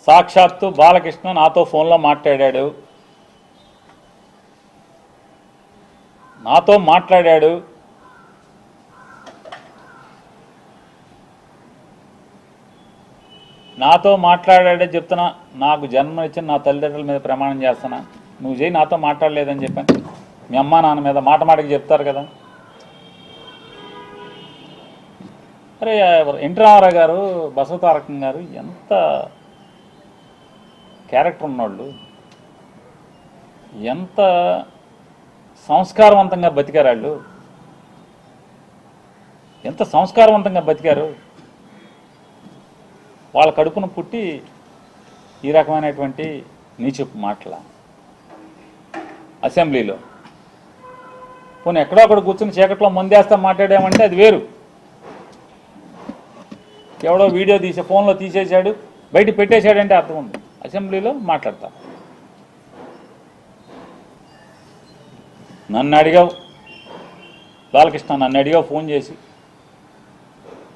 సాక్షాత్తు బాలకృష్ణ నాతో ఫోన్లో మాట్లాడాడు. నాతో మాట్లాడాడే చెప్తున్నా. నాకు జన్మనిచ్చిన నా తల్లిదండ్రుల మీద ప్రమాణం చేస్తున్నా, నువ్వు చేయి నాతో మాట్లాడలేదని చెప్పాను. మీ అమ్మా నాన్న మీద మాటకి చెప్తారు కదా. అరే ఎన్టీ రామారావు గారు, బసవతారకం గారు ఎంత క్యారెక్టర్ ఉన్నోళ్ళు, ఎంత సంస్కారవంతంగా బతికారు వాళ్ళు, ఎంత సంస్కారవంతంగా బతికారు. వాళ్ళ కడుపున పుట్టి ఈ రకమైనటువంటి నీచపు మాటల అసెంబ్లీలో. పోనీ ఎక్కడో అక్కడ కూర్చుని చీకట్లో మందేస్తా మాట్లాడామంటే అది వేరు. ఎవడో వీడియో తీసే ఫోన్లో తీసేశాడు, బయట పెట్టేశాడంటే అర్థం ఉంది. అసెంబ్లీలో మాట్లాడతా. నన్ను అడిగావు బాలకృష్ణ, నన్ను అడిగావు ఫోన్ చేసి,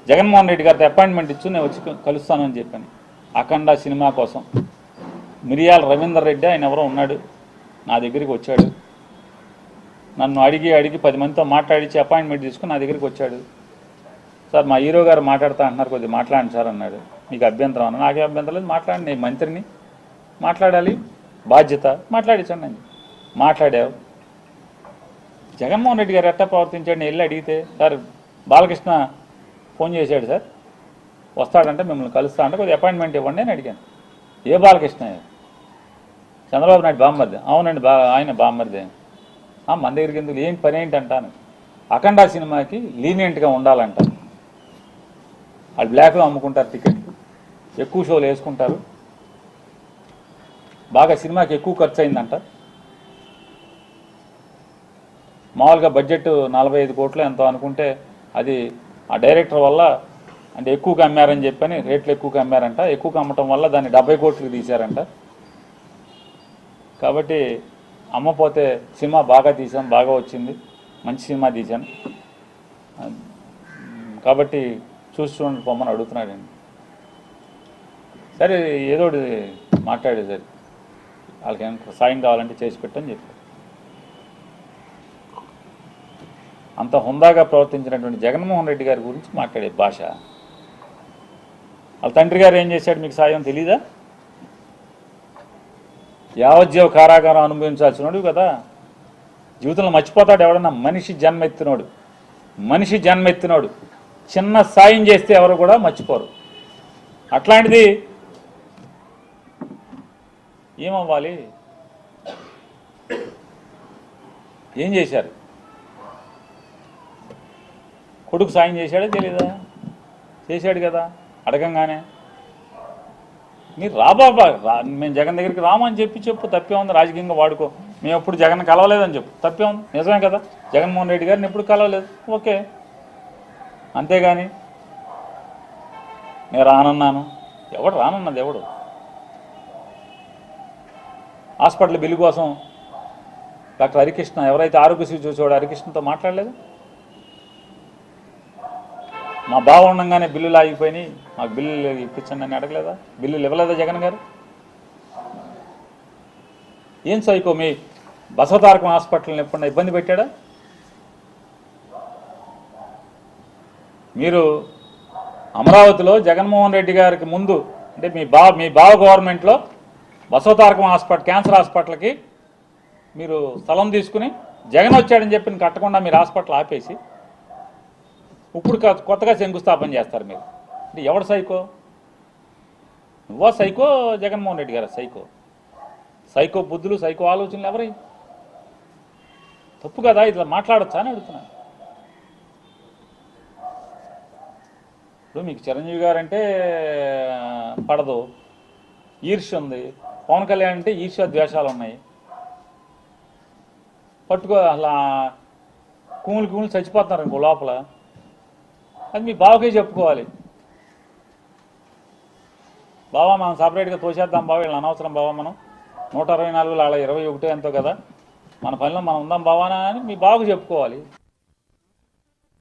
జగన్మోహన్ రెడ్డి గారితో అపాయింట్మెంట్ ఇచ్చు నేను వచ్చి కలుస్తానని చెప్పాను. అఖండ సినిమా కోసం మిరియాల రవీందర్ రెడ్డి ఆయన ఎవరో ఉన్నాడు, నా దగ్గరికి వచ్చాడు. నన్ను అడిగి 10 మందితో మాట్లాడించి అపాయింట్మెంట్ తీసుకుని నా దగ్గరికి వచ్చాడు. సార్ మా హీరో గారు మాట్లాడుతా అంటున్నారు, కొద్దిగా మాట్లాడండి సార్ అన్నాడు. మీకు అభ్యంతరం అన్నా, నాకే అభ్యంతరం లేదు, మాట్లాడండి, నేను మంత్రిని, మాట్లాడాలి, బాధ్యత, మాట్లాడించండి అని మాట్లాడావు. జగన్మోహన్ రెడ్డి గారు ఎట్టా ప్రవర్తించాడు నేను వెళ్ళి అడిగితే, సార్ బాలకృష్ణ ఫోన్ చేశాడు సార్, వస్తాడంటే మిమ్మల్ని కలుస్తా అంటే కొద్దిగా అపాయింట్మెంట్ ఇవ్వండి అని అడిగాను. ఏ బాలకృష్ణ? చంద్రబాబు నాయుడు బామ్మర్ది. అవునండి, ఆయన బామ్మర్ది. మన దగ్గరికి ఎందుకు, ఏం పని ఏంటంటాను. అఖండ సినిమాకి లీనియంట్గా ఉండాలంట. వాళ్ళు బ్లాక్లో అమ్ముకుంటారు టికెట్లు, ఎక్కువ షోలు వేసుకుంటారు, బాగా సినిమాకి ఎక్కువ ఖర్చు అయిందంట. మామూలుగా బడ్జెట్ 45 కోట్లు ఎంతో అనుకుంటే అది ఆ డైరెక్టర్ వల్ల అంటే ఎక్కువగా అమ్మారని చెప్పని రేట్లు ఎక్కువగా అమ్మారంట. ఎక్కువగా అమ్మటం వల్ల దాన్ని 70 కోట్లకి తీశారంట. కాబట్టి అమ్మపోతే సినిమా బాగా తీసాం, బాగా వచ్చింది, మంచి సినిమా తీశాను, కాబట్టి చూసి చూడండి పొమ్మని అడుగుతున్నాడండి. సరే ఏదో మాట్లాడే సరే, వాళ్ళకి ఏమైనా సాయం కావాలంటే చేసి పెట్టని చెప్పారు. అంత హుందాగా ప్రవర్తించినటువంటి జగన్మోహన్ రెడ్డి గారి గురించి మాట్లాడే భాష. వాళ్ళ తండ్రి గారు ఏం చేశాడు మీకు సాయం తెలీదా? యావజ్జీవ కారాగారం అనుభవించాల్సినోడు కదా. జీవితంలో మర్చిపోతాడు ఎవడన్నా? మనిషి జన్మెత్తినోడు చిన్న సాయం చేస్తే ఎవరు కూడా మర్చిపోరు. అట్లాంటిది ఏమవ్వాలి? ఏం చేశారు? కొడుకు సాయం చేశాడే తెలీదా? చేశాడు కదా. అడగంగానే మీరు రాబాబా, మేము జగన్ దగ్గరికి రామని చెప్పు, తప్పే ఉంది, రాజకీయంగా వాడుకో, మేము ఎప్పుడు జగన్ కలవలేదని చెప్పు, తప్పే ఉంది, నిజమే కదా. జగన్మోహన్ రెడ్డి గారిని ఎప్పుడు కలవలేదు, ఓకే, అంతేగాని నేను రానన్నాను, ఎవడు రానన్నది? ఎవడు? హాస్పిటల్ బిల్లు కోసం డాక్టర్ హరికృష్ణ, ఎవరైతే ఆరోగ్యశ్రీ చూసేవాడు హరికృష్ణతో మాట్లాడలేదు? మా బావ ఉండగానే బిల్లులు ఆగిపోయినాయి, మాకు బిల్లులు ఇప్పించండి అని అడగలేదా? బిల్లులు ఇవ్వలేదా జగన్ గారు? ఏం సైకో మీ బసవతారకం హాస్పిటల్ని ఎప్పుడన్నా ఇబ్బంది పెట్టాడా? మీరు అమరావతిలో జగన్మోహన్ రెడ్డి గారికి ముందు అంటే మీ బావ గవర్నమెంట్లో బసవతారకం హాస్పిటల్, క్యాన్సర్ హాస్పిటల్కి మీరు స్థలం తీసుకుని జగన్ వచ్చాడని చెప్పి కట్టకుండా మీరు హాస్పిటల్ ఆపేసి ఇప్పుడు కొత్తగా శంకుస్థాపన చేస్తారు మీరు. అంటే ఎవడు సైకో? నువ్వా సైకో? జగన్మోహన్ రెడ్డి గారు సైకో? సైకో బుద్ధులు, సైకో ఆలోచనలు ఎవరి? తప్పు కదా, ఇట్లా మాట్లాడచ్చా అని అడుగుతున్నాను. ఇప్పుడు మీకు చిరంజీవి గారు అంటే పడదు, ఈర్ష్య ఉంది. పవన్ కళ్యాణ్ అంటే ఈర్ష్య ద్వేషాలు ఉన్నాయి. పట్టుకో అలా కూములు చచ్చిపోతున్నారు ఇంకో లోపల. అది మీ బావకే చెప్పుకోవాలి. బావా మనం సపరేట్గా తోసేద్దాం బావ, వీళ్ళని అనవసరం బావా, మనం 124 అలా 21 ఎంతో కదా, మన పనిలో మనం ఉందాం బావానా అని మీ బావకు చెప్పుకోవాలి.